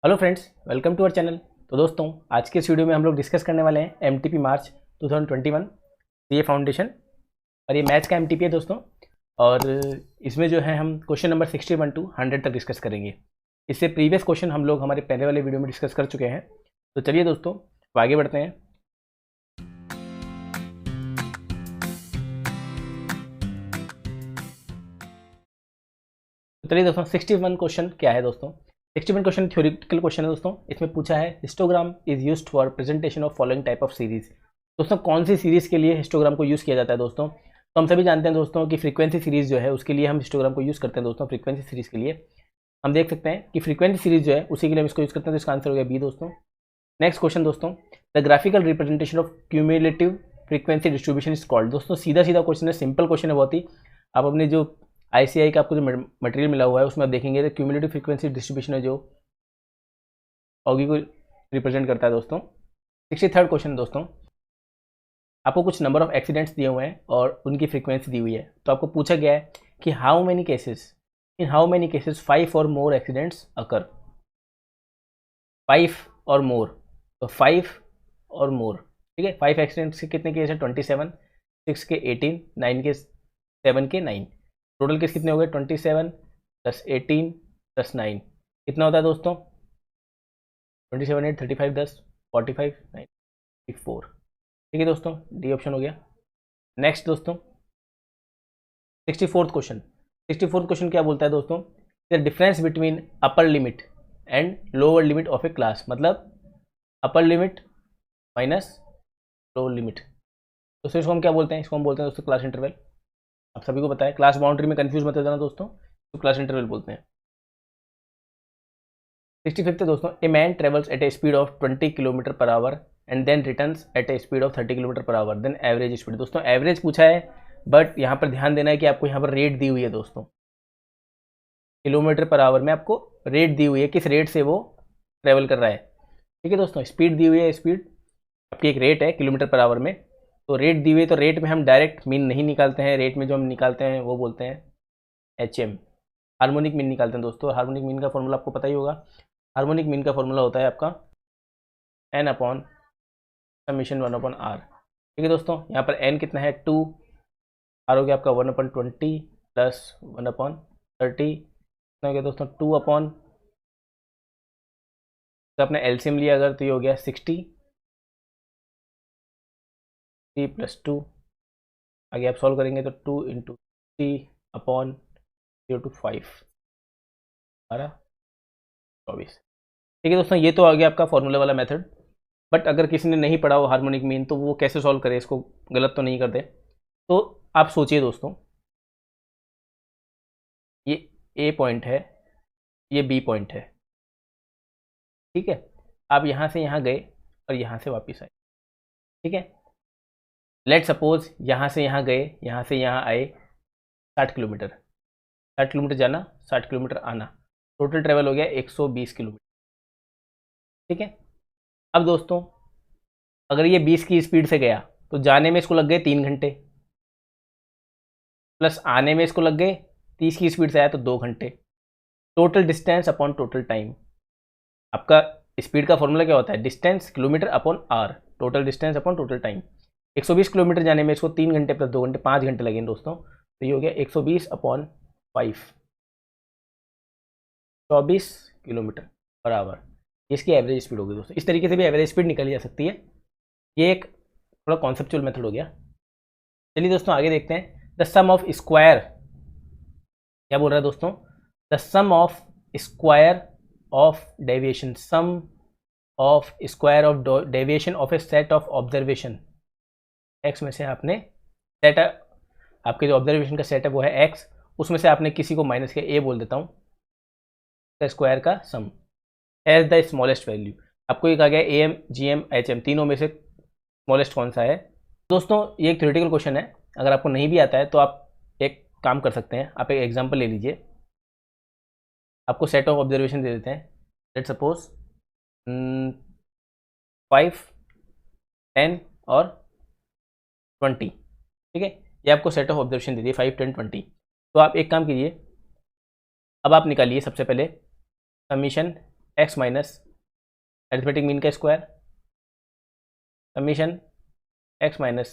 Hello friends, welcome to our channel. तो दोस्तों, आज के इस वीडियो में हम लोग डिस्कस करने वाले हैं एमटीपी मार्च 2021 सीए फाउंडेशन। और ये मैथ्स का एमटीपी है दोस्तों। और इसमें जो है हम क्वेश्चन नंबर 61 टू 100 तक डिस्कस करेंगे। इससे प्रीवियस क्वेश्चन हम लोग हमारे पहले वाले वीडियो में डिस्कस कर चुके हैं। तो चलिए दोस्तों, अब आगे बढ़ते हैं। तो चलिए दोस्तों, 61 क्वेश्चन क्या है दोस्तों। 61 क्वेश्चन थ्योरेटिकल क्वेश्चन है दोस्तों। इसमें पूछा है histogram is used for presentation of following type of series. दोस्तों, कौन सी सीरीज के लिए हिस्टोग्राम को यूज़ किया जाता है दोस्तों। तो हम सभी जानते हैं दोस्तों कि फ्रीक्वेंसी सीरीज जो है उसके लिए हम हिस्टोग्राम को यूज़ करते हैं दोस्तों। फ्रीक्वेंसी सीरीज के लिए हम देख सकते हैं कि फ्रीक्वेंसी सीरीज जो है उसी के लिए हम इसको यूज़ करते हैं। तो इसका आंसर हो गया बी दोस्तों। नेक्स्ट क्वेश्चन दोस्तों, the graphical representation of cumulative frequency distribution is called. दोस्तों, सीधा सीधा क्वेश्चन है, सिंपल क्वेश्चन है बहुत ही। आप अपने जो आईसीआई का आपको जो मटेरियल मिला हुआ है उसमें आप देखेंगे तो क्यूमुलेटिव फ्रीक्वेंसी डिस्ट्रीब्यूशन है जो ऑगी को रिप्रेजेंट करता है दोस्तों। 63rd क्वेश्चन दोस्तों, आपको कुछ नंबर ऑफ एक्सीडेंट्स दिए हुए हैं और उनकी फ्रीक्वेंसी दी हुई है। तो आपको पूछा गया है कि हाउ मेनी केसेस 5 और मोर एक्सीडेंट्स अकर। 5 और मोर, तो 5 और मोर, ठीक है। 5 एक्सीडेंट्स के कितने केस है? 27, 6 के 18, 9 के 7 के 9। टोटल केस कितने हो गए? 27 प्लस 18 प्लस 9 कितना होता है दोस्तों? 27 8 35 10 45 9 4। ठीक है दोस्तों, डी ऑप्शन हो गया। नेक्स्ट दोस्तों, 64th क्वेश्चन क्या बोलता है दोस्तों? The difference between upper limit and lower limit of a class. मतलब upper limit minus lower limit. दोस्तों इसको हम क्या बोलते हैं? इसको हम बोलते हैं दोस्तों क्लास इंटरवल। आप सभी को पता है, क्लास बाउंड्री में कंफ्यूज मत हो जाना दोस्तों, तो क्लास इंटरवल बोलते हैं। 65th दोस्तों, a man travels at a speed of 20 kilometre per hour and then returns at a speed of 30 kilometre per hour, then average speed. दोस्तों एवरेज पूछा है, बट यहाँ पर ध्यान देना है कि आपको यहाँ पर रेट दी हुई है दोस्तों। किलोमीटर पर आवर में आपको रेट दी हुई है, किस रेट से वो ट्रेवल कर रहा है। ठीक है दोस्तों, स्पीड दी हुई है, स्पीड आपकी एक रेट है किलोमीटर पर आवर में। तो रेट दी हुई है, तो रेट में हम डायरेक्ट मीन नहीं निकालते हैं। रेट में जो हम निकालते हैं वो बोलते हैं HM, हार्मोनिक मीन निकालते हैं दोस्तों। हार्मोनिक मीन का फॉर्मूला आपको पता ही होगा। हार्मोनिक मीन का फॉर्मूला होता है आपका n अपॉन समीशन 1/r। ठीक है दोस्तों, यहाँ पर n कितना है? 2। r हो गया आपका 1/20 प्लस 1/30 कितना हो गया दोस्तों? 2 अपॉन, तो आपने एलसीएम लिया अगर तो ये हो गया 60 3 + 2। आगे आप सॉल्व करेंगे तो 2 × 3 अपॉन 0 to 5 24। ठीक है दोस्तों, ये तो आ गया आपका फॉर्मूले वाला मेथड। बट अगर किसी ने नहीं पढ़ा हो हार्मोनिक मीन तो वो कैसे सॉल्व करे, इसको गलत तो नहीं कर दे। तो आप सोचिए दोस्तों, ये ए पॉइंट है, ये बी पॉइंट है, ठीक है। आप यहाँ से यहाँ गए और यहाँ से वापस आए, ठीक है। लेट सपोज यहाँ से यहाँ गए, यहाँ से यहाँ आए 60 किलोमीटर, 60 किलोमीटर जाना, 60 किलोमीटर आना, टोटल ट्रेवल हो गया 120 किलोमीटर, ठीक है। अब दोस्तों अगर ये 20 की स्पीड से गया तो जाने में इसको लग गए 3 घंटे, प्लस आने में इसको लग गए 30 की स्पीड से आया तो 2 घंटे। Total distance upon total time. आपका स्पीड का फॉर्मूला क्या होता है? Distance kilometre upon R, total distance upon total time. 120 kilometre जाने में इसको 3 घंटे प्लस 2 घंटे 5 घंटे लगेंगे दोस्तों। तो ये हो गया 120/5, 24 किलोमीटर पर आवर। इसकी एवरेज स्पीड होगी दोस्तों। इस तरीके से भी एवरेज स्पीड निकाली जा सकती है। ये एक थोड़ा कॉन्सेप्चुअल मेथड हो गया। चलिए दोस्तों आगे देखते हैं। द सम ऑफ स्क्वायर क्या बोल रहा है दोस्तों? The sum of square of deviation, sum of square of deviation of a set of observation X में से आपने सेट, आपके जो ऑब्जर्वेशन का सेट है वो है एक्स, उसमें से आपने किसी को माइनस किया, ए बोल देता हूँ, स्क्वायर का सम एज द स्मॉलेस्ट वैल्यू। आपको ये कहा गया AM, GM, HM तीनों में से स्मॉलेस्ट कौन सा है। दोस्तों ये एक थ्योरेटिकल क्वेश्चन है, अगर आपको नहीं भी आता है तो आप एक काम कर सकते हैं, आप एक एग्जांपल ले लीजिए। आपको सेट ऑफ ऑब्जर्वेशन दे देते हैं, लेट सपोज 5, 10 और 20, ठीक है। ये आपको सेट ऑफ ऑब्जर्वेशन दे दिए 5, 10, 20। तो आप एक काम कीजिए, अब आप निकालिए सबसे पहले summation x minus arithmetic mean का square summation x minus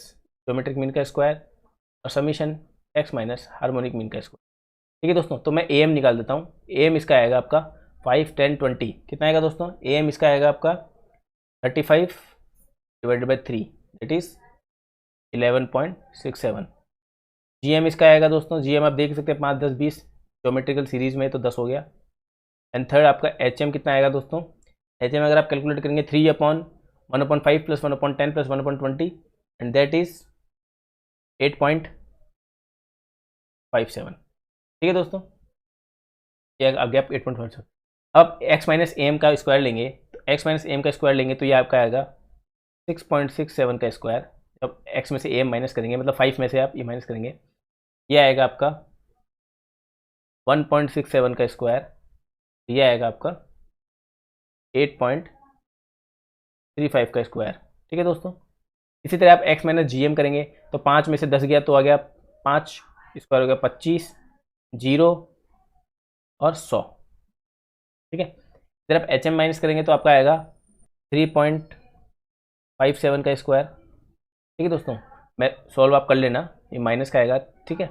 geometric mean का स्क्वायर और summation x minus harmonic mean का स्क्वायर। ठीक है दोस्तों, तो मैं ए एम निकाल देता हूँ। ए एम इसका आएगा आपका 5, 10, 20 कितना आएगा दोस्तों? ए एम इसका आएगा आपका 35 divided by 3 that is 11.67। G M इसका आएगा दोस्तों, जी एम आप देख सकते हैं 5, 10, 20 ज्योमेट्रिकल सीरीज में तो 10 हो गया। एंड थर्ड आपका एच एम कितना आएगा दोस्तों? एच एम अगर आप कैलकुलेट करेंगे 3/1/5 plus 1/10 plus 1/20 and that is 8.57। ठीक है दोस्तों, ये आ गया 8.57। अब x माइनस ए एम का स्क्वायर लेंगे तो x माइनस ए एम का स्क्वायर लेंगे तो ये आपका आएगा 6.67 का स्क्वायर। जब x में से ए एम माइनस करेंगे मतलब 5 में से आप ये माइनस करेंगे, ये आएगा आपका 1.67 का स्क्वायर, ये आएगा आपका 8.35 का स्क्वायर। ठीक है दोस्तों, इसी तरह आप x माइनस जी एम करेंगे तो 5 में से 10 गया तो आ गया 5 स्क्वायर हो गया 25, 0 और 100। ठीक है, इधर आप एच एम माइनस करेंगे तो आपका आएगा 3.57 का स्क्वायर। ठीक है दोस्तों, मैं सॉल्व आप कर लेना, ये माइनस का आएगा। ठीक है,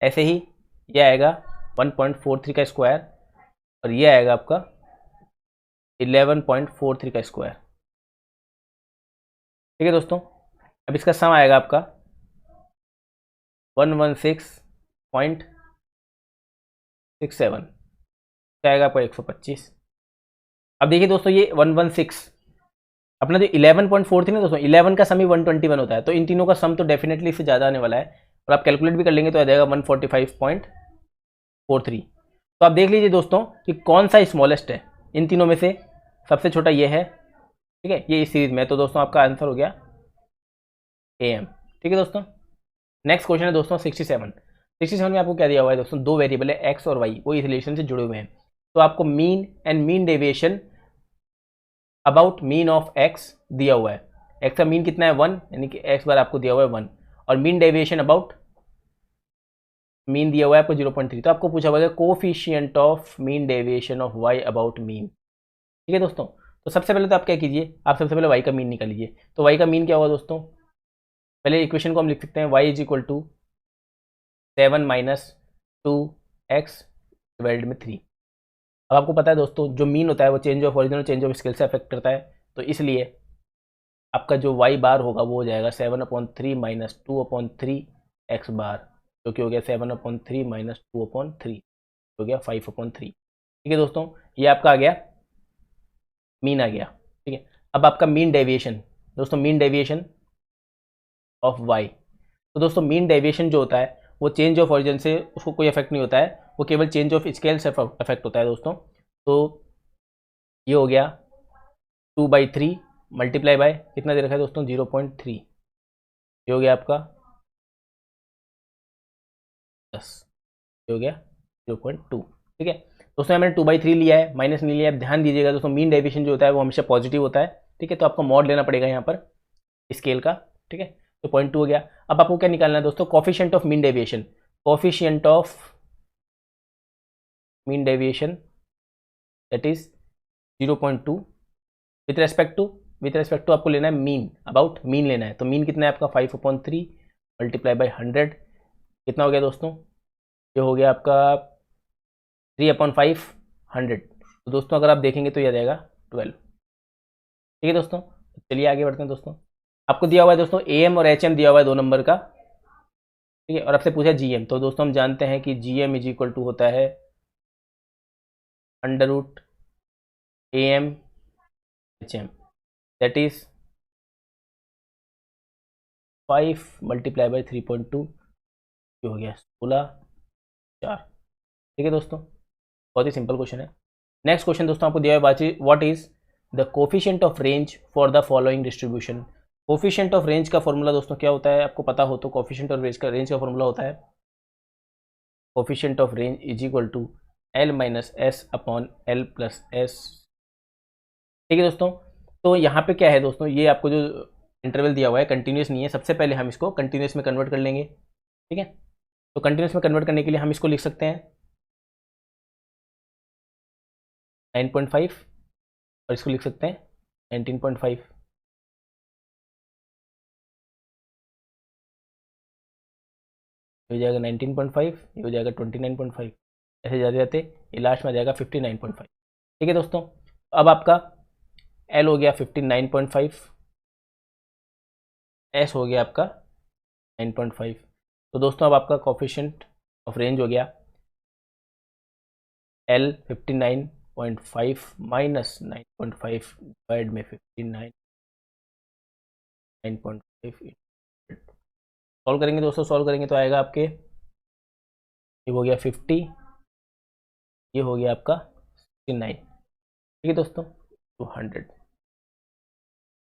ऐसे ही ये आएगा 1.43 का स्क्वायर और ये आएगा आपका 11.43 का स्क्वायर। ठीक है दोस्तों, अब इसका सम आएगा आपका 116.67, आएगा आपका 125। अब देखिए दोस्तों, ये 116 अपना जो 11.4 थी ना दोस्तों, 11 का सम ही 121 होता है, तो इन तीनों का सम तो डेफिनेटली इससे ज़्यादा आने वाला है और आप कैलकुलेट भी कर लेंगे तो आ जाएगा 145.43। तो आप देख लीजिए दोस्तों कि कौन सा स्मॉलेस्ट है इन तीनों में से, सबसे छोटा ये है। ठीक है, ये इस सीरीज में, तो दोस्तों आपका आंसर हो गया ए एम। ठीक है दोस्तों, नेक्स्ट क्वेश्चन है दोस्तों 67 में आपको क्या दिया हुआ है दोस्तों? दो वेरिएबल है एक्स और वाई, वो इस रिलेशन से जुड़े हुए हैं। तो आपको mean and mean deviation about mean of x दिया हुआ है। एक्स का मीन कितना है 1, यानी कि एक्स बार आपको दिया हुआ है 1 और मीन डेविएशन अबाउट मीन दिया हुआ है आपको 0.3। तो आपको पूछा हुआ है coefficient of mean deviation of Y about mean. ठीक है दोस्तों, तो सबसे पहले तो आप क्या कीजिए, आप सबसे पहले वाई का मीन निकाल लीजिए। तो वाई का मीन क्या होगा दोस्तों? पहले इक्वेशन को हम लिख सकते हैं y is equal to 7 minus 2x divided में 3। अब आपको पता है दोस्तों, जो मीन होता है वो चेंज ऑफ ओरिजिन और चेंज ऑफ स्केल से अफेक्ट करता है, तो इसलिए आपका जो y बार होगा वो हो जाएगा 7/3 माइनस 2/3 x बार, जो कि हो गया 7/3 माइनस 2/3 हो गया 5/3। ठीक है दोस्तों, ये आपका आ गया मीन आ गया। ठीक है, अब आपका मीन डेविएशन दोस्तों, मीन डेविएशन ऑफ y। तो दोस्तों मीन डेविएशन जो होता है वो चेंज ऑफ ओरिजिन से उसको कोई इफेक्ट नहीं होता है, वो केवल चेंज ऑफ स्केल से इफेक्ट होता है दोस्तों। तो ये हो गया 2/3 मल्टीप्लाई बाय कितना दे रखा है दोस्तों? 0.3। ये हो गया आपका 10, ये हो गया 0.2। ठीक है दोस्तों, मैंने 2/3 लिया है, माइनस नहीं लिया है। ध्यान दीजिएगा दोस्तों, मीन डेविएशन जो होता है वो हमेशा पॉजिटिव होता है। ठीक है, तो आपको मॉड लेना पड़ेगा यहाँ पर स्केल का। ठीक है, तो 0.2 हो गया। अब आपको क्या निकालना है दोस्तों? Coefficient of mean deviation, coefficient of mean deviation that is 0.2 with respect to आपको लेना है मीन, अबाउट मीन लेना है। तो मीन कितना है आपका 5/3 मल्टीप्लाई बाई 100 कितना हो गया दोस्तों? ये हो गया आपका 3/5 100। तो दोस्तों अगर आप देखेंगे तो ये आ जाएगा 12। ठीक है दोस्तों, चलिए आगे बढ़ते हैं दोस्तों। आपको दिया हुआ है दोस्तों ए एम और एच एम दिया हुआ है 2 नंबर का। ठीक है, और आपसे पूछा जी एम, तो दोस्तों हम जानते हैं कि G M is equal to होता है under root A M H M that is 5 multiply by 3.2 हो गया 16 4। ठीक है दोस्तों, बहुत ही सिंपल क्वेश्चन है। नेक्स्ट क्वेश्चन दोस्तों आपको दिया हुआ है what is the coefficient of range for the following distribution. Coefficient of range का फॉर्मूला दोस्तों क्या होता है? आपको पता हो तो कोफिशिएंट ऑफ रेंज का फॉर्मूला होता है coefficient of range is equal to L minus S upon L plus S. ठीक है दोस्तों, तो यहाँ पे क्या है दोस्तों, ये आपको जो इंटरवल दिया हुआ है कंटिन्यूस नहीं है। सबसे पहले हम इसको कंटिन्यूस में कन्वर्ट कर लेंगे। ठीक है, तो कंटिन्यूस में कन्वर्ट करने के लिए हम इसको लिख सकते हैं 9.5 और इसको लिख सकते हैं 19.5। ये हो जाएगा 19.5, ये हो जाएगा 29.5, ऐसे जाते जाते ये लास्ट में आ जाएगा 59.5। ठीक है दोस्तों, अब आपका एल हो गया 59.5, एस हो गया आपका 9.5। तो दोस्तों अब आपका कोफिशिएंट ऑफ रेंज हो गया एल 59.5 माइनस 9.5 डिवाइड में 59 9.5। सॉल्व करेंगे दोस्तों, सॉल्व करेंगे तो आएगा आपके, ये हो गया 50, ये हो गया आपका 69। ठीक है दोस्तों, 200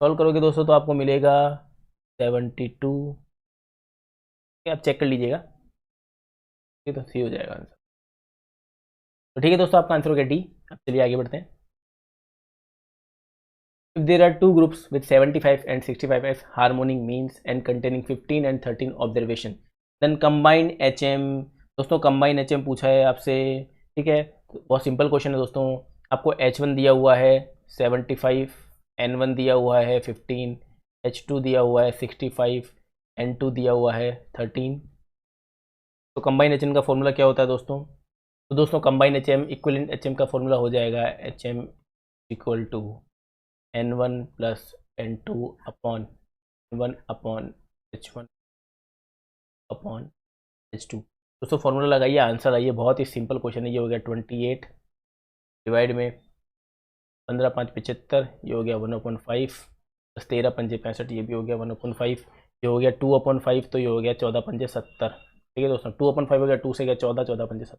सॉल्व करोगे दोस्तों तो आपको मिलेगा 72। आप चेक कर लीजिएगा। ठीक है, तो सी हो जाएगा आंसर। तो ठीक है दोस्तों, आपका आंसर हो गया डी। अब चलिए आगे बढ़ते हैं। If there are two groups with 75 and 65 as harmonic means and containing 15 and 13 observation, then combine HM। दोस्तों combine HM पूछा है आपसे। ठीक है, तो बहुत सिंपल क्वेश्चन है दोस्तों। आपको H1 दिया हुआ है 75, N1 दिया हुआ है 15, H2 दिया हुआ है 65, N2 दिया हुआ है 13। तो कंबाइन HM का फॉर्मूला क्या होता है दोस्तों? तो दोस्तों कंबाइन HM इक्विवेलेंट HM का फॉर्मूला हो जाएगा HM equal to N1 plus N2 upon N1 upon H1 upon H2। दोस्तों फॉर्मूला लगाइए, आंसर आइए। बहुत ही सिंपल क्वेश्चन है। ये हो गया 28 डिवाइड में 15 5 75, ये हो गया 1/5 प्लस 13 5 65, ये भी हो गया 1/5, ये हो गया 2/5, तो ये हो गया 14 5 70। ठीक है दोस्तों, 2/5 हो गया, 2 से गया 14, 14 5 70।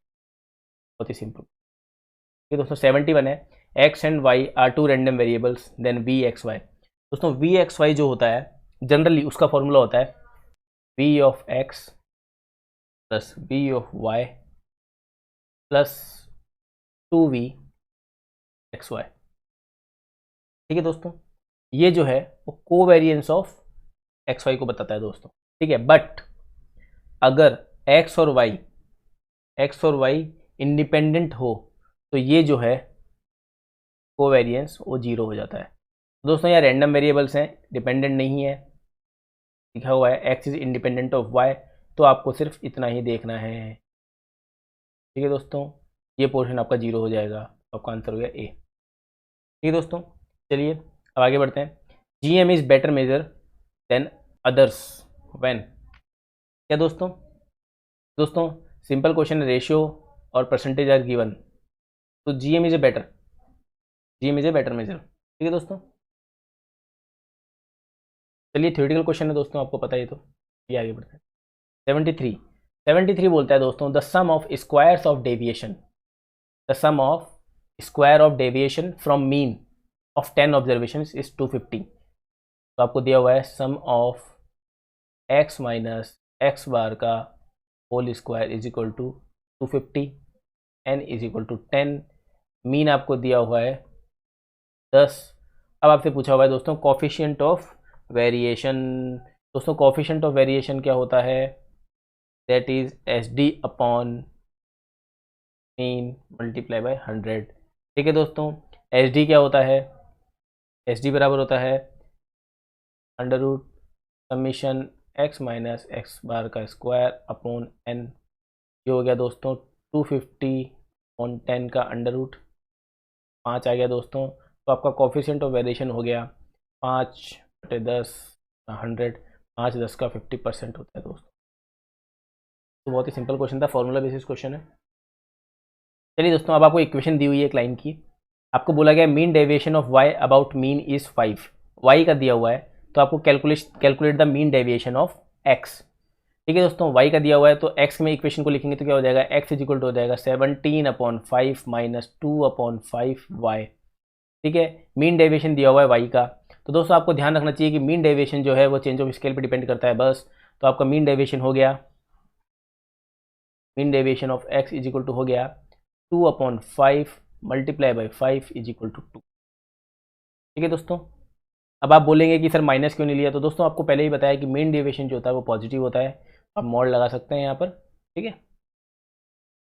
बहुत ही सिंपल। ठीक है दोस्तों, 71 है X and Y are two random variables then V X Y. दोस्तों वी एक्स वाई जो होता है जनरली उसका फॉर्मूला होता है V of X plus V of Y plus 2v X Y. ठीक है दोस्तों, ये जो है वो कोवेरिएंस ऑफ एक्स वाई को बताता है दोस्तों। ठीक है, बट अगर एक्स और वाई इंडिपेंडेंट हो तो ये जो है कोवेरिएंस वो 0 हो जाता है। दोस्तों यहाँ रैंडम वेरिएबल्स हैं, डिपेंडेंट नहीं है, लिखा हुआ है X is independent of Y, तो आपको सिर्फ इतना ही देखना है। ठीक है दोस्तों, ये पोर्शन आपका 0 हो जाएगा, तो आपका आंसर हो गया ए। ठीक है दोस्तों, चलिए अब आगे बढ़ते हैं। GM is better measure than others when. क्या दोस्तों? दोस्तों सिंपल क्वेश्चन, रेशियो और परसेंटेज आर गिवन, तो GM is a better measure. ठीक है दोस्तों, चलिए थ्योरेटिकल क्वेश्चन है दोस्तों, आपको पता है तो ये आगे बढ़ते हैं। 73 बोलता है दोस्तों the sum of squares of deviation, the sum of square of deviation from mean of 10 observation is 250। तो आपको दिया हुआ है sum of X minus x bar का whole square is equal to 250, n is equal to 10, mean आपको दिया हुआ है 10। अब आपसे पूछा हुआ है दोस्तों कोफिशिएंट ऑफ वेरिएशन। दोस्तों कोफिशिएंट ऑफ वेरिएशन क्या होता है? That is SD upon mean multiply by 100। ठीक है दोस्तों, SD क्या होता है? SD बराबर होता है under root summation x minus x bar का स्क्वायर अपॉन n। ये हो गया दोस्तों 250 ऑन 10 का अंडर रूट 5 आ गया दोस्तों। तो आपका कोफिशिएंट ऑफ वेरिएशन हो गया 5/10 100, 5/10 का 50% होता है दोस्तों। तो बहुत ही सिंपल क्वेश्चन था, फॉर्मूला बेसिस क्वेश्चन है। चलिए दोस्तों, अब आपको इक्वेशन दी हुई है एक लाइन की, आपको बोला गया mean deviation of Y about mean is 5, Y का दिया हुआ है, तो आपको calculate the mean deviation of X. ठीक है दोस्तों, वाई का दिया हुआ है तो एक्स में इक्वेशन को लिखेंगे तो क्या हो जाएगा? एक्स इज इक्वल टू हो जाएगा 17/5 माइनस 2/5 वाई। ठीक है, मीन डेविएशन दिया हुआ है वाई का, तो दोस्तों आपको ध्यान रखना चाहिए कि मीन डेविएशन जो है वो चेंज ऑफ स्केल पे डिपेंड करता है बस। तो आपका मीन डेविएशन हो गया, mean deviation of X is equal to हो गया 2/5 multiply by 5 is equal to 2। ठीक है दोस्तों, अब आप बोलेंगे कि सर माइनस क्यों नहीं लिया? तो दोस्तों आपको पहले ही बताया कि मीन डेविएशन जो होता है वो पॉजिटिव होता है, आप मॉड लगा सकते हैं यहाँ पर। ठीक है,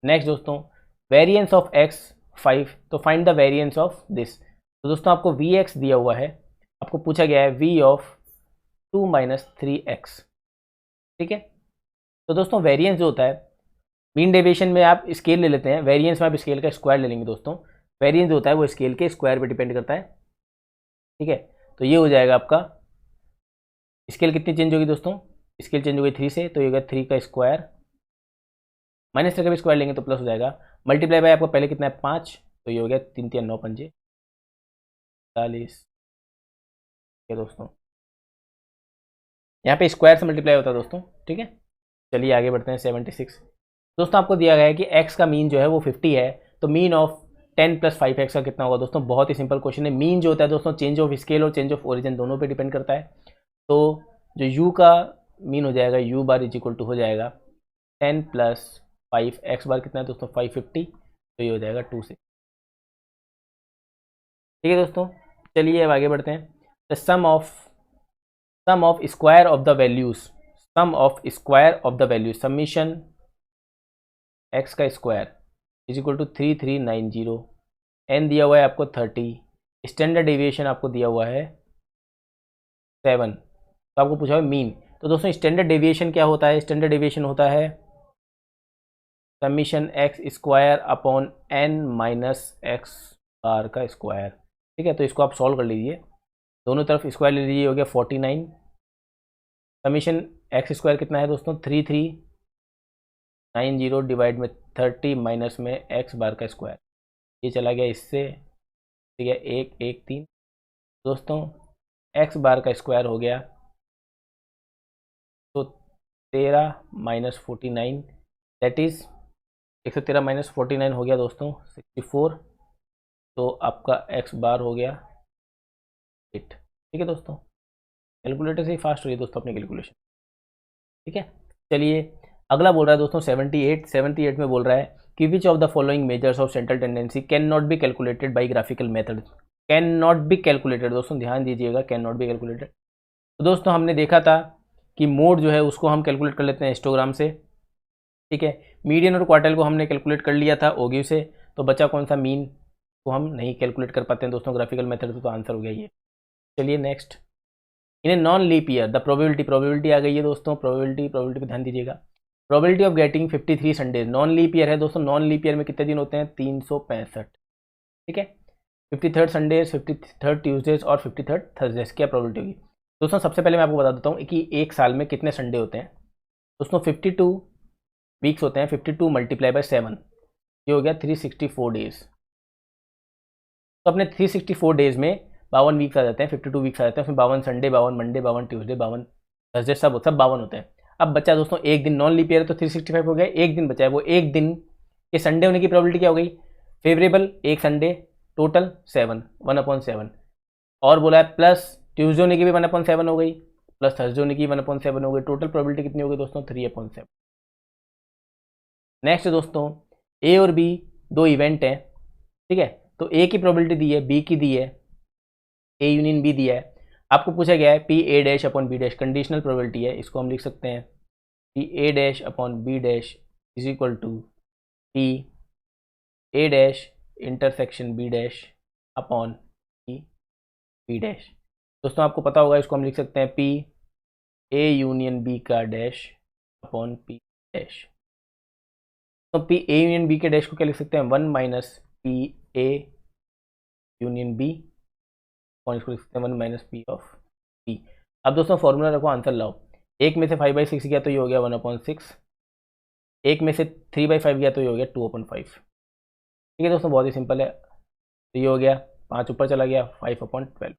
नेक्स्ट दोस्तों, वेरिएंस ऑफ एक्स 5, तो find the variance of this. तो दोस्तों आपको Vx दिया हुआ है, आपको पूछा गया है V ऑफ 2 माइनस 3x, ठीक है। तो दोस्तों वेरिएंस जो होता है, मीन डेविएशन में आप स्केल ले लेते हैं, वेरिएंस में आप स्केल का स्क्वायर ले लेंगे दोस्तों। वेरिएंस जो होता है वो स्केल के स्क्वायर पे डिपेंड करता है, ठीक है। तो ये हो जाएगा आपका, स्केल कितनी चेंज होगी दोस्तों, स्केल चेंज होगी 3 से, तो ये होगा 3 का स्क्वायर, माइनस 3 का भी स्क्वायर लेंगे तो प्लस हो जाएगा, मल्टीप्लाई बाय आपको पहले कितना है 5, तो ये हो गया 3 3 9 पंजे 40, ठीक है दोस्तों। यहाँ पे स्क्वायर से मल्टीप्लाई होता है दोस्तों, ठीक है। चलिए आगे बढ़ते हैं। 76 दोस्तों आपको दिया गया है कि x का मीन जो है वो 50 है, तो मीन ऑफ 10 प्लस 5x का कितना होगा दोस्तों। बहुत ही सिंपल क्वेश्चन है। मीन जो होता है दोस्तों चेंज ऑफ स्केल और चेंज ऑफ ओरिजिन दोनों पे डिपेंड करता है। तो जो u का मीन हो जाएगा u bar is equal to हो जाएगा 10 प्लस 5, x बार कितना है दोस्तों 550, तो ये हो जाएगा 2 से, ठीक है दोस्तों। चलिए अब आगे बढ़ते हैं। The sum of square of the values, sum of square of the values, summation x का square is equal to 3390, n दिया हुआ है आपको 30, स्टैंडर्ड डेविएशन आपको दिया हुआ है 7, तो आपको पूछा है मीन। तो दोस्तों स्टैंडर्ड डेविएशन क्या होता है, स्टैंडर्ड डेविएशन होता है summation x square upon n minus x bar का स्क्वायर, ठीक है। तो इसको आप सॉल्व कर लीजिए, दोनों तरफ स्क्वायर ले लीजिए, हो गया 49, समीशन एक्स स्क्वायर कितना है दोस्तों 3390 डिवाइड में 30 माइनस में एक्स बार का स्क्वायर, ये चला गया इससे, ठीक है 1 1 3 दोस्तों, एक्स बार का स्क्वायर हो गया तो 13 माइनस 49, दैट इज़ 113 माइनस 49 हो गया दोस्तों 64, तो आपका एक्स बार हो गया 8, ठीक है दोस्तों। कैलकुलेटर से ही फास्ट हो रही है दोस्तों अपनी कैलकुलेशन, ठीक है। चलिए अगला बोल रहा है दोस्तों 78 में बोल रहा है कि विच of the following measures of central tendency can not be calculated by graphical method. Can not be calculated दोस्तों, ध्यान दीजिएगा, कैन नॉट बी कैलकुलेटेड। तो दोस्तों हमने देखा था कि मोड जो है उसको हम कैलकुलेट कर लेते हैं हिस्टोग्राम से, ठीक है। मीडियन और क्वार्टाइल को हमने कैलकुलेट कर लिया था ओगिव से, तो बचा कौन सा, मीन को हम नहीं कैलकुलेट कर पाते हैं दोस्तों ग्राफिकल मेथड से, तो आंसर हो गया ये। चलिए next, in a non leap year the probability आ गई है दोस्तों, प्रोबेबिलिटी पे ध्यान दीजिएगा। Probability of getting 53 Sundays, non leap year है दोस्तों, नॉन लीप ईयर में कितने दिन होते हैं 365, ठीक है। 53rd संडेज, 53rd ट्यूजडेज और 53rd थर्सडेज, क्या प्रोबेबिलिटी होगी दोस्तों। सबसे पहले मैं आपको बता देता हूँ कि एक साल में कितने संडे होते हैं दोस्तों। 52 वीक्स होते हैं, 52 मल्टीप्लाई बाय 7, ये हो गया 364 डेज। तो अपने 364 डेज में 52 वीक्स आ जाते हैं, 52 वीक्स आ जाते हैं, उसमें 52 संडे, 52 मंडे, 52 ट्यूसडे, 52 थर्सडे, सब 52 होते हैं। अब बचा दोस्तों एक दिन, नॉन लीप ईयर है तो 365 हो गया, एक दिन बचा है, वो एक दिन के संडे होने की प्रोबेबिलिटी क्या हो गई, फेवरेबल एक संडे, टोटल 7, 1/7, और बोला है प्लस ट्यूसडे होने की भी 1/7 हो गई, प्लस थर्सडे होने की 1/7 हो गई, टोटल प्रोबेबिलिटी कितनी हो गई दोस्तों 3/7। नेक्स्ट दोस्तों ए और बी दो इवेंट हैं, ठीक है। तो ए की प्रोबेबिलिटी दी है, बी की दी है, ए यूनियन बी दिया है, आपको पूछा गया है P A dash upon B dash, conditional probability है, इसको हम लिख सकते हैं P A dash upon B dash is equal to P A dash intersection B dash upon P B dash. दोस्तों आपको पता होगा इसको हम लिख सकते हैं पी ए यूनियन बी का डैश अपॉन पी डैश। तो पी ए यूनियन बी के डैश को क्या लिख सकते हैं 1 minus P A union B, और इसको लिख सकते हैं 1 माइनस पी ऑफ पी। अब दोस्तों फॉर्मूला रखो, आंसर लाओ। एक में से 5/6 गया तो ये हो गया 1/6, एक में से 3/5 गया तो ये हो गया 2/5, ठीक है दोस्तों, बहुत ही सिंपल है। तो ये हो गया 5 ऊपर चला गया 5/12।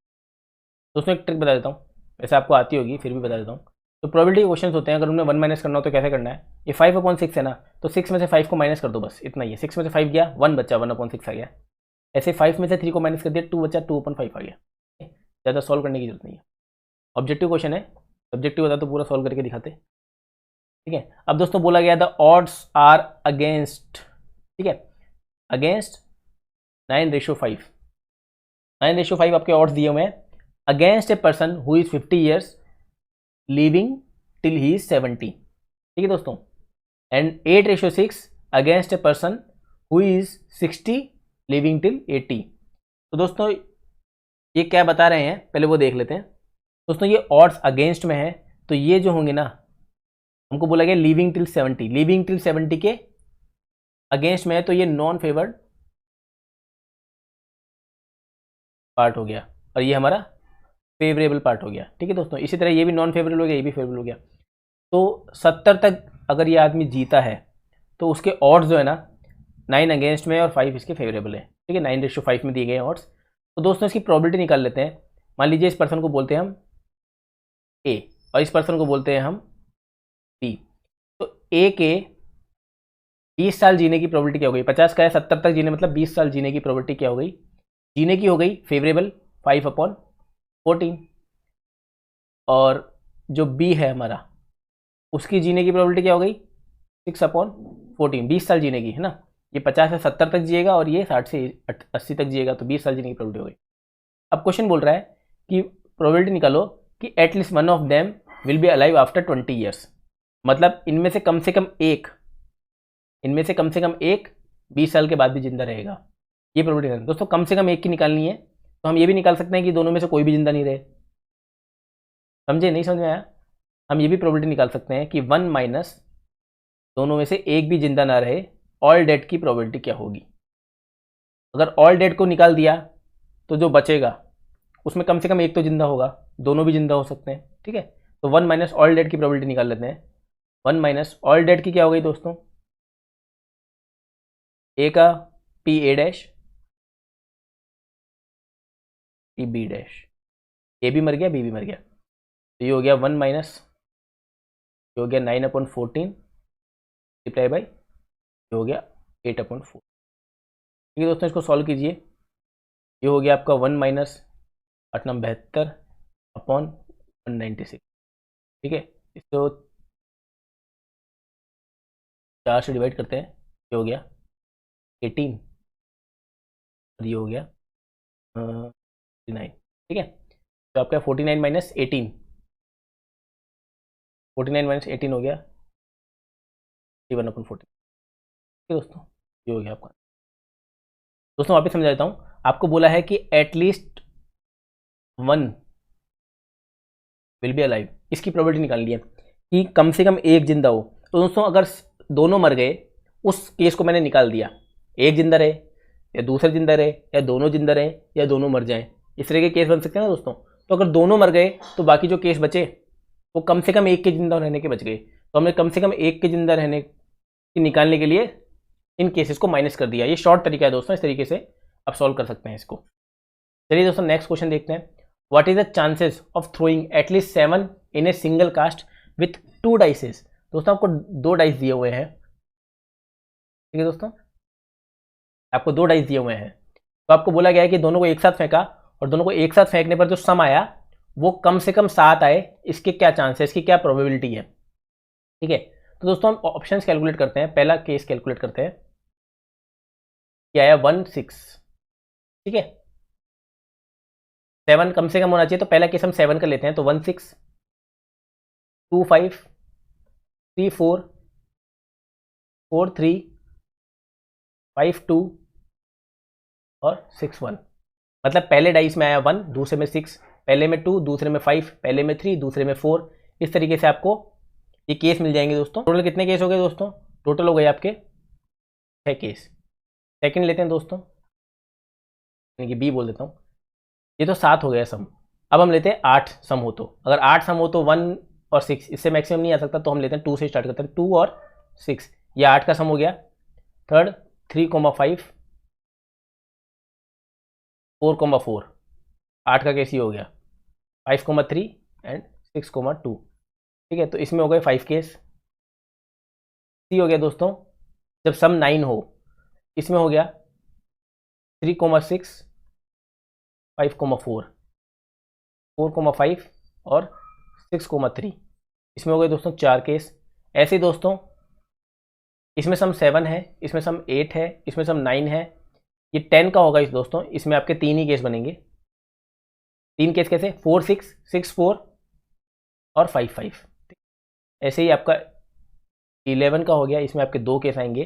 दोस्तों एक ट्रिक बता देता हूँ, वैसे आपको आती होगी फिर भी बता देता हूँ। तो प्रोबेबिलिटी क्वेश्चन होते हैं, अगर उन्हें 1 माइनस करना हो तो कैसे करना है, ये 5/6 है ना, तो 6 में से 5 को माइनस कर दो, बस इतना ही है। 6 में से 5 गया 1 बच्चा 1/6 आ गया, ऐसे 5 में से 3 को माइनस कर दिया 2 बच्चा 2/5 आ गया। ज़्यादा सॉल्व करने की जरूरत नहीं है, ऑब्जेक्टिव क्वेश्चन है, सब्जेक्टिव होता तो पूरा सॉल्व करके दिखाते, ठीक है। अब दोस्तों बोला गया द ऑड्स आर अगेंस्ट, ठीक है, अगेंस्ट 9:5, 9:5 आपके ऑड्स दिए हुए हैं, against a person who is 50 years living till he is 70, ठीक है दोस्तों, and 8:6 against a person who is 60 living till 80। तो दोस्तों ये क्या बता रहे हैं पहले वो देख लेते हैं। दोस्तों ये ऑड्स अगेंस्ट में है, तो ये जो होंगे ना, हमको बोला गया लिविंग टिल 70, लिविंग टिल 70 के अगेंस्ट में है, तो ये नॉन फेवर्ड पार्ट हो गया और ये हमारा फेवरेबल पार्ट हो गया। ठीक है दोस्तों, इसी तरह ये भी नॉन फेवरेबल हो गया, ये भी फेवरेबल हो गया। तो 70 तक अगर ये आदमी जीता है तो उसके ऑड्स जो है ना 9 अगेंस्ट में और 5 इसके फेवरेबल है। ठीक है, 9:5 में दिए गए ऑड्स। तो दोस्तों इसकी प्रोबेबिलिटी निकाल लेते हैं। मान लीजिए इस पर्सन को बोलते हैं हम ए और इस पर्सन को बोलते हैं हम बी। तो ए के 20 साल जीने की प्रोबेबिलिटी क्या हो गई, 50 का है 70 तक जीने, मतलब 20 साल जीने की प्रोबेबिलिटी क्या हो गई, जीने की हो गई फेवरेबल 5/14। और जो बी है हमारा उसकी जीने की प्रोबेबिलिटी क्या हो गई 6/14, 20 साल जीने की है ना। ये 50 से 70 तक जिएगा और ये 60 से 80 तक जिएगा, तो 20 साल जीने की प्रोबेबिलिटी हो गई। अब क्वेश्चन बोल रहा है कि प्रोबेबिलिटी निकालो कि at least one of them will be alive after 20 years, मतलब इनमें से कम एक 20 साल के बाद भी जिंदा रहेगा। ये प्रोबेबिलिटी दोस्तों कम से कम एक की निकालनी है, तो हम ये भी निकाल सकते हैं कि दोनों में से कोई भी जिंदा नहीं रहे। समझे, नहीं समझ में आया? हम ये भी प्रोबेबिलिटी निकाल सकते हैं कि 1 माइनस दोनों में से एक भी जिंदा ना रहे, ऑल डेड की प्रोबेबिलिटी क्या होगी। अगर ऑल डेड को निकाल दिया तो जो बचेगा उसमें कम से कम एक तो जिंदा होगा, दोनों भी जिंदा हो सकते हैं। ठीक है, तो 1 माइनस ऑल डेड की प्रोबेबिलिटी निकाल लेते हैं। 1 माइनस ऑल डेड की क्या हो गई दोस्तों, ए का P A dash, P B dash, A भी मर गया बी भी मर गया, तो ये हो गया 1 माइनस, ये हो गया 9/14 मल्टीप्लाई बाई, ये हो गया 8/4। ठीक है दोस्तों, इसको सॉल्व कीजिए। ये हो गया आपका 1 माइनस 8/72/196। ठीक है, इसको 4 से डिवाइड करते हैं, ये हो गया 18 और ये हो गया 49। ठीक है, तो आपका 49 माइनस 18, 49 माइनस 18 हो गया 31/14। ठीक है दोस्तों, ये हो गया आपका। दोस्तों वापस समझा देता हूँ, आपको बोला है कि एटलीस्ट 1 विल बी अलाइव, इसकी प्रोबेबिलिटी निकालनी है कि कम से कम एक जिंदा हो। तो दोस्तों अगर दोनों मर गए, उस केस को मैंने निकाल दिया, एक जिंदा रहे या दूसरा जिंदा रहे या दोनों जिंदा रहे या दोनों मर जाएं, इस तरह के केस बन सकते हैं ना दोस्तों। तो अगर दोनों मर गए तो बाकी जो केस बचे वो कम से कम एक के जिंदा रहने के बच गए, तो हमने कम से कम एक के जिंदा रहने की निकालने के लिए इन केसेस को माइनस कर दिया। ये शॉर्ट तरीका है दोस्तों, इस तरीके से आप सॉल्व कर सकते हैं इसको। चलिए दोस्तों नेक्स्ट क्वेश्चन देखते हैं। What is the chances of throwing at least 7 in a single cast with 2 dices. दोस्तों आपको 2 डाइस दिए हुए हैं। ठीक है दोस्तों, आपको 2 डाइस दिए हुए हैं, तो आपको बोला गया है कि दोनों को एक साथ फेंका और दोनों को एक साथ फेंकने पर जो सम आया वो कम से कम 7 आए, इसके क्या चांस है, इसकी क्या प्रोबेबिलिटी है। ठीक है, तो दोस्तों हम ऑप्शंस कैलकुलेट करते हैं। पहला केस कैलकुलेट करते हैं, क्या आया 1 6। ठीक है, 7 कम से कम होना चाहिए, तो पहला केस हम 7 का लेते हैं, तो 1 6 2 5 3 4 4 3 5 2 और 6 1। मतलब पहले डाइस में आया 1, दूसरे में 6, पहले में 2, दूसरे में 5, पहले में 3, दूसरे में 4। इस तरीके से आपको ये केस मिल जाएंगे दोस्तों। टोटल कितने केस हो गए दोस्तों, टोटल हो गए आपके 6 केस। सेकंड लेते हैं दोस्तों, यानी कि बी बोल देता हूँ। ये तो 7 हो गया सम। अब हम लेते हैं 8 सम हो, तो अगर 8 सम हो तो 1 और 6, इससे मैक्सिमम नहीं आ सकता, तो हम लेते हैं 2 से स्टार्ट करते हैं। 2 और 6, ये 8 का सम हो गया। थर्ड 3,5 4,4, 8 का केस ही हो गया। 5,3 एंड 6,2। ठीक है, तो इसमें हो गए 5 केस। सी हो गया दोस्तों, जब सम 9 हो, इसमें हो गया 3,6 5,4 4,5 और 6,3। इसमें हो गए दोस्तों 4 केस। ऐसे ही दोस्तों इसमें सम 7 है, इसमें सम 8 है, इसमें सम 9 है, ये 10 का होगा इस दोस्तों। इसमें आपके 3 ही केस बनेंगे। 3 केस कैसे, 4 6 6 4 और 5 5। ऐसे ही आपका 11 का हो गया, इसमें आपके 2 केस आएंगे।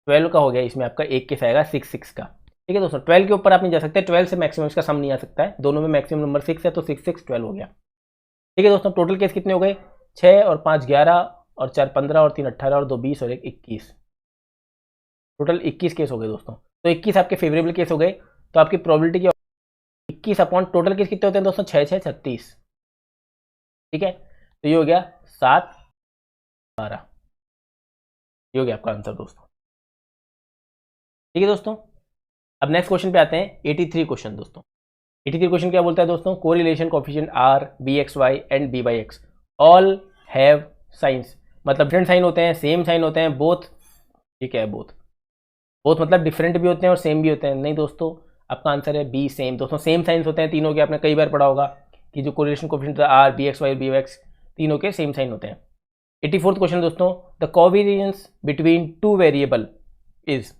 12 का हो गया, इसमें आपका एक केस आएगा 6 6 का। ठीक है दोस्तों, 12 के ऊपर आप नहीं जा सकते, 12 से मैक्सिमम इसका सम नहीं आ सकता है, दोनों में मैक्सिमम नंबर 6 है, तो 6 6 12 हो गया। ठीक है दोस्तों, टोटल केस कितने हो गए, 6 और 5 11 और 4 15 और 3 18 और 2 20 और 1 21, टोटल 21 केस हो गए दोस्तों। तो 21 आपके फेवरेबल केस हो गए, तो आपकी प्रोबेबिलिटी क्या, 21 अपॉन टोटल केस कितने होते हैं दोस्तों, 6 6 36। ठीक है, तो ये हो गया 7 12, ये हो गया आपका आंसर दोस्तों। ठीक है दोस्तों, अब नेक्स्ट क्वेश्चन पे आते हैं, 83 क्वेश्चन दोस्तों। 83 क्वेश्चन क्या बोलता है दोस्तों, correlation coefficient R B X Y and B by X all have signs, मतलब डिफरेंट साइन होते हैं, सेम साइन होते हैं, बोथ। ठीक है, बोथ, बोथ मतलब डिफरेंट भी होते हैं और सेम भी होते हैं, नहीं दोस्तों, आपका आंसर है बी सेम। दोस्तों सेम साइंस होते हैं तीनों के, आपने कई बार पढ़ा होगा कि जो correlation coefficient R B X Y B X तीनों के सेम साइन होते हैं। 84th क्वेश्चन दोस्तों, the covariance between two variable is,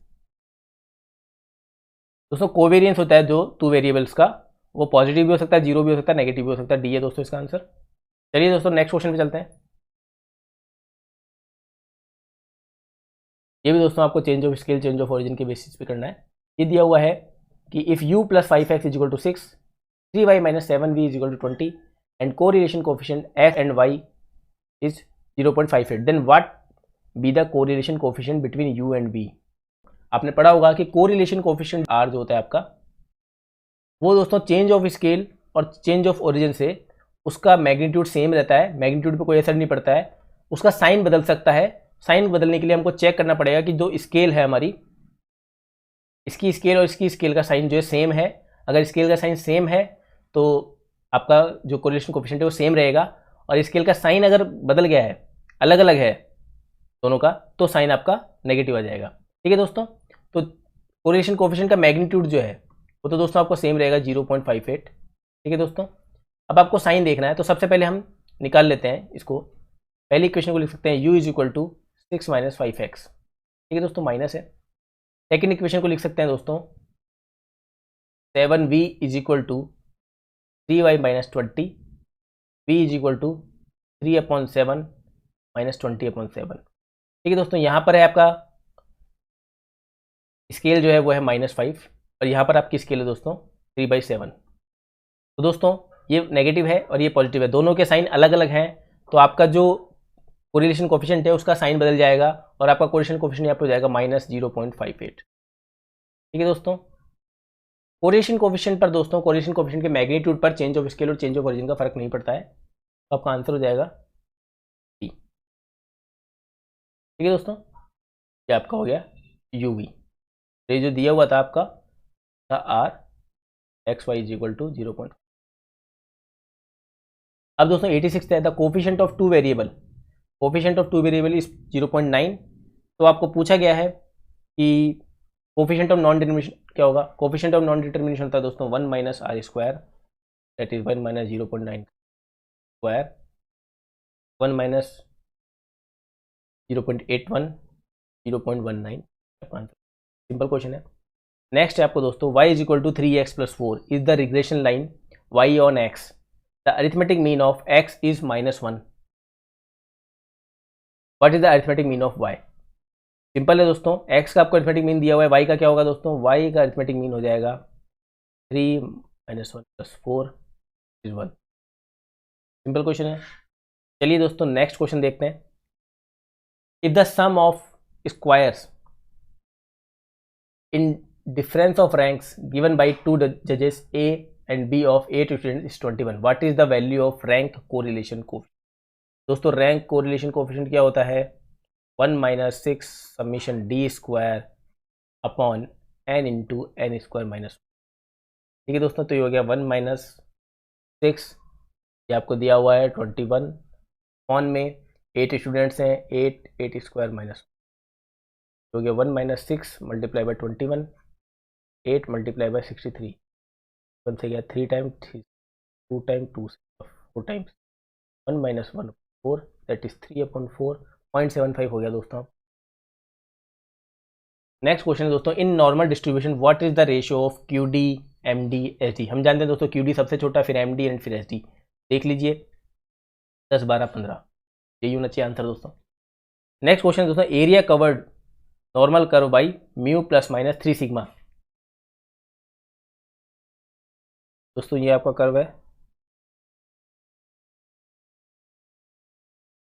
दोस्तों कोवेरियंस होता है जो टू वेरिएबल्स का, वो पॉजिटिव भी हो सकता है, जीरो भी हो सकता है, नेगेटिव भी हो सकता है, डी है दोस्तों इसका आंसर। चलिए दोस्तों नेक्स्ट क्वेश्चन पे चलते हैं। ये भी दोस्तों आपको change of scale, change of origin के बेसिस पे करना है। ये दिया हुआ है कि if u plus 5x is equal to 6, 3y minus 7v is equal to 20 and correlation coefficient f and y is 0.58, then what be the correlation coefficient between u and v। आपने पढ़ा होगा कि कोरिलेशन कोफिशिएंट r जो होता है आपका, वो दोस्तों चेंज ऑफ स्केल और चेंज ऑफ ओरिजिन से उसका मैग्नीट्यूड सेम रहता है, मैग्नीट्यूड पे कोई असर नहीं पड़ता है, उसका साइन बदल सकता है। साइन बदलने के लिए हमको चेक करना पड़ेगा कि जो स्केल है हमारी, इसकी स्केल और इसकी स्केल का साइन जो है सेम है। अगर स्केल का साइन सेम है तो आपका जो कोरिलेशन कोफिशिएंट है वो सेम रहेगा, और स्केल का साइन अगर बदल गया है, अलग अलग है दोनों का, तो साइन आपका नेगेटिव आ जाएगा। ठीक है दोस्तों, तो कोरिलेशन कोफिशिएंट का मैग्नीट्यूड जो है वो तो दोस्तों आपको सेम रहेगा 0.58। ठीक है दोस्तों, अब आपको साइन देखना है, तो सबसे पहले हम निकाल लेते हैं इसको। पहली इक्वेशन को लिख सकते हैं u is equal to 6 minus 5x। ठीक है दोस्तों, माइनस है। सेकेंड इक्वेशन को लिख सकते हैं दोस्तों 7v is equal to 3y minus 20, v is equal to 3/7 minus 20/7। ठीक है दोस्तों, यहाँ पर है आपका स्केल जो है वो है -5 और यहाँ पर आपकी स्केल है दोस्तों 3/7। तो दोस्तों ये नेगेटिव है और ये पॉजिटिव है, दोनों के साइन अलग अलग हैं, तो आपका जो कोरिलेशन कोफिशिएंट है उसका साइन बदल जाएगा और आपका कोरिलेशन कोफिशिएंट यहाँ पर हो जाएगा -0.58। ठीक है दोस्तों, कोरिलेशन कोफिशिएंट पर दोस्तों, कोरिलेशन कोफिशिएंट के मैग्नीट्यूड पर चेंज ऑफ स्केल और चेंज ऑफ ओरिजिन का फर्क नहीं पड़ता है, तो आपका आंसर हो जाएगा डी। ठीक है दोस्तों, ये आपका हो गया यूवी। तो ये जो दिया हुआ था आपका था R X Y is equal to 0. अब दोस्तों 86 है, the coefficient of two variable, coefficient of two variable is 0.9। तो आपको पूछा गया है कि कोफिशिएंट ऑफ नॉन डिटरमिनेशन क्या होगा। कोफिशिएंट ऑफ नॉन डिटरमिनेशन होता है दोस्तों 1 minus r square, that is 1 minus 0.9 square, 1 minus 0.81, 0.19। Simple question है। नेक्स्ट है आपको दोस्तों y is equal to 3x plus 4 is the regression line y on x, the arithmetic mean of x is -1, what is the arithmetic mean of y। Simple है दोस्तों, x का आपको arithmetic mean दिया हुआ है, y का क्या होगा दोस्तों, y का अरिथमेटिक मीन हो जाएगा 3 minus 1 plus 4 is 1। Simple question है। चलिए दोस्तों नेक्स्ट क्वेश्चन देखते हैं। If the sum of squares in difference of ranks given by two judges A and B of 8 students is 21, what is the value of rank correlation coefficient। दोस्तों rank correlation coefficient क्या होता है, 1 minus 6 summation D square upon N into N square minus. ठीक है दोस्तों, तो ये हो गया 1 माइनस 6, ये आपको दिया हुआ है 21, अपॉन में 8 स्टूडेंट्स हैं, 8 स्क्वायर माइनस हो गया 1 minus 6 multiply by 21, 8 multiply by 63, 1 से गया 3 time 2 time 2 4 times 1 minus 1 4, that is 3/4, 0.75 हो गया दोस्तों। नेक्स्ट क्वेश्चन है दोस्तों, in normal distribution what is the ratio of Q D M D H D. हम जानते हैं दोस्तों क्यू डी सबसे छोटा, फिर एम डी एंड फिर एच डी। देख लीजिए 10 12 15, यही होना चाहिए आंसर दोस्तों। नेक्स्ट क्वेश्चन दोस्तों, area covered normal curve by mu plus minus 3 sigma. दोस्तों ये आपका कर्व है,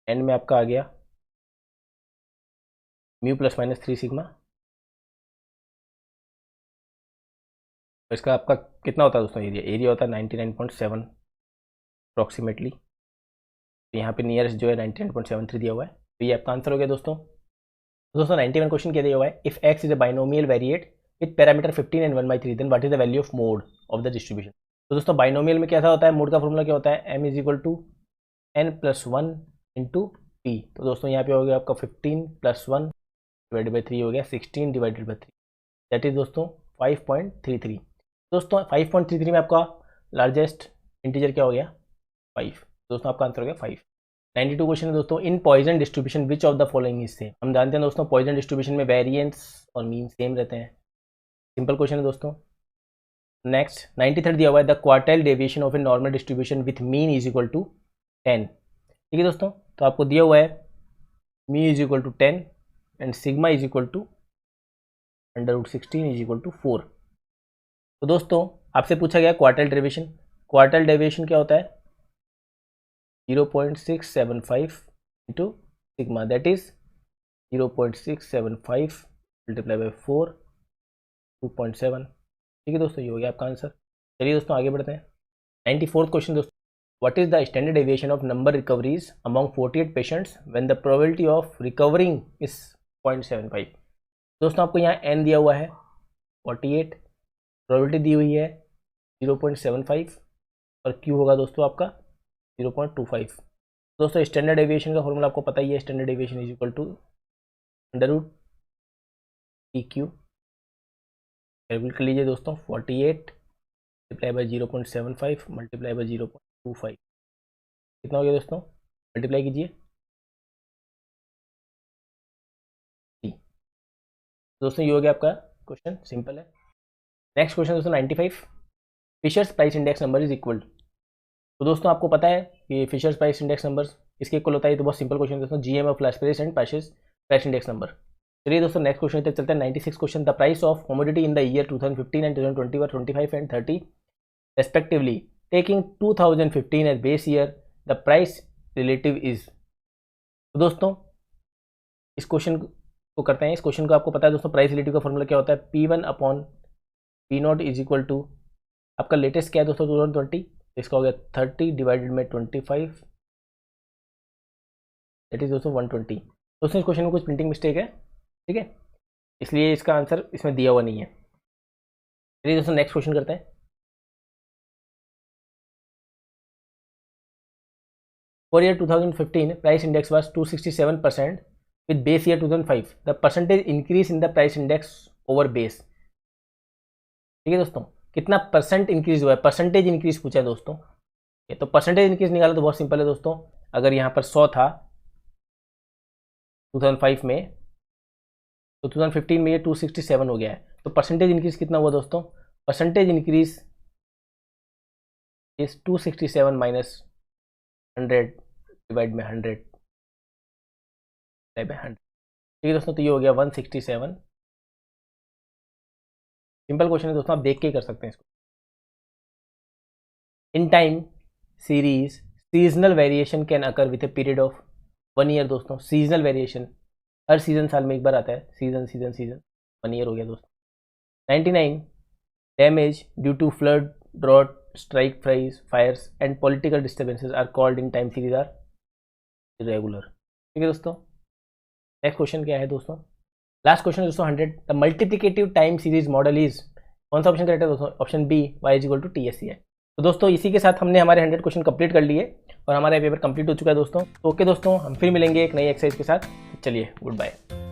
एंड में आपका आ गया म्यू प्लस माइनस 3 सिग्मा। तो इसका आपका कितना होता है दोस्तों एरिया होता है 99.7 अप्रॉक्सीमेटली। तो यहाँ पे नियरेस्ट जो है 99.73 दिया हुआ है, तो ये आपका आंसर हो गया दोस्तों। दोस्तों 91 क्वेश्चन क्या दिया हुआ है, if x is a binomial variate with parameter 15 and 1/3 then what is the value of mode of the distribution. तो दोस्तों बाइनोमियल में कैसा होता है, मोड का फॉर्मूला क्या होता है, m is equal to n plus 1 into P. तो दोस्तों यहाँ पे हो गया आपका 15 प्लस 1 डिवाइडेड बाई 3 हो गया 16 डिवाइडेड बाई 3, दैट इज दोस्तों 5.33। दोस्तों 5.33 में आपका लार्जेस्ट इंटीजर क्या हो गया 5। दोस्तों आपका आंसर हो गया 5। 92 क्वेश्चन है दोस्तों, in Poisson distribution which of the following is same. हम जानते हैं दोस्तों पॉइजन डिस्ट्रीब्यूशन में वेरिएंस और मीन सेम रहते हैं, सिंपल क्वेश्चन है दोस्तों। नेक्स्ट 93 दिया हुआ है, the quartile deviation of a normal distribution with mean is equal to 10। ठीक है दोस्तों, तो आपको दिया हुआ है mu is equal to 10 and sigma is equal to √16 is equal to 4। तो दोस्तों आपसे पूछा गया क्वार्टाइल डेविएशन, क्वार्टाइल डेविएशन क्या होता है 0.675 into sigma, that is 0.675 multiply by 4 2.7। ठीक है दोस्तों, ये हो गया आपका आंसर। चलिए दोस्तों आगे बढ़ते हैं। 94th क्वेश्चन दोस्तों, what is the standard deviation of number recoveries among 48 patients when the probability of recovering is 0.75। दोस्तों आपको यहाँ n दिया हुआ है 48, प्रोबेबिलिटी दी हुई है 0.75 और q होगा दोस्तों आपका 0.25। दोस्तों स्टैंडर्ड डेविएशन का फॉर्मूला आपको पता ही है, standard deviation is equal to √PQ। Calculate कर लीजिए दोस्तों, 48 मल्टीप्लाई बाई 0.75 मल्टीप्लाई बाई 0.25 कितना हो गया दोस्तों, मल्टीप्लाई कीजिए। दोस्तों ये हो गया आपका क्वेश्चन, सिंपल है। नेक्स्ट क्वेश्चन दोस्तों 95, Fisher's price index number is equal. तो दोस्तों आपको पता है कि फिशर्स प्राइस इंडेक्स नंबर इसके इक्वल होता है, तो बहुत सिंपल क्वेश्चन दोस्तों, GM of Laspeyres and price index number. चलिए दोस्तों नेक्स्ट क्वेश्चन तक चलते हैं। 96 question, the price of commodity in the year 2015 and 2020 were 25 and 30 respectively, taking 2015 as base year, the price relative is. तो दोस्तों इस question को करते हैं। इस क्वेश्चन को आपको पता है दोस्तों, प्राइस रिलेटिव का फॉर्मूला क्या होता है, P1 upon P0 is equal to आपका लेटेस्ट क्या है दोस्तों 2020, इसका हो गया 30 डिवाइडेड में 25, दैट इज दोस्तों 120। दोस्तों इस क्वेश्चन में कुछ प्रिंटिंग मिस्टेक है, ठीक है, इसलिए इसका आंसर इसमें दिया हुआ नहीं है। चलिए दोस्तों नेक्स्ट क्वेश्चन करते हैं। For year 2015 price index was 267% with base year 2005, the percentage increase in the price index over base. ठीक है दोस्तों, कितना परसेंट इंक्रीज हुआ है, परसेंटेज इंक्रीज पूछा है दोस्तों। ये तो परसेंटेज इंक्रीज निकाला तो बहुत सिंपल है दोस्तों, अगर यहाँ पर 100 था 2005 में, तो 2015 में ये 267 हो गया है, तो परसेंटेज इंक्रीज कितना हुआ दोस्तों, percentage increase is 267 minus 100 divide में 100 बाई 100। ठीक है दोस्तों, तो ये हो गया 167। सिंपल क्वेश्चन है दोस्तों, आप देख के ही कर सकते हैं इसको। इन time series seasonal variation can occur with a period of 1 year. दोस्तों सीजनल वेरिएशन हर सीजन साल में एक बार आता है, सीजन 1 ईयर हो गया दोस्तों। 99 damage due to flood, drought, strike price, fires and political disturbances are called in time series are irregular. ठीक है दोस्तों, नेक्स्ट क्वेश्चन क्या है दोस्तों, लास्ट क्वेश्चन दोस्तों 100, the multiplicative time series model is. कौन सा ऑप्शन करेक्ट है दोस्तों, option B y is equal to TSC है। तो दोस्तों इसी के साथ हमने हमारे 100 क्वेश्चन कंप्लीट कर लिए और हमारा पेपर कंप्लीट हो चुका है दोस्तों। तो ओके दोस्तों, हम फिर मिलेंगे एक नई एक्सरसाइज के साथ। चलिए गुड बाय।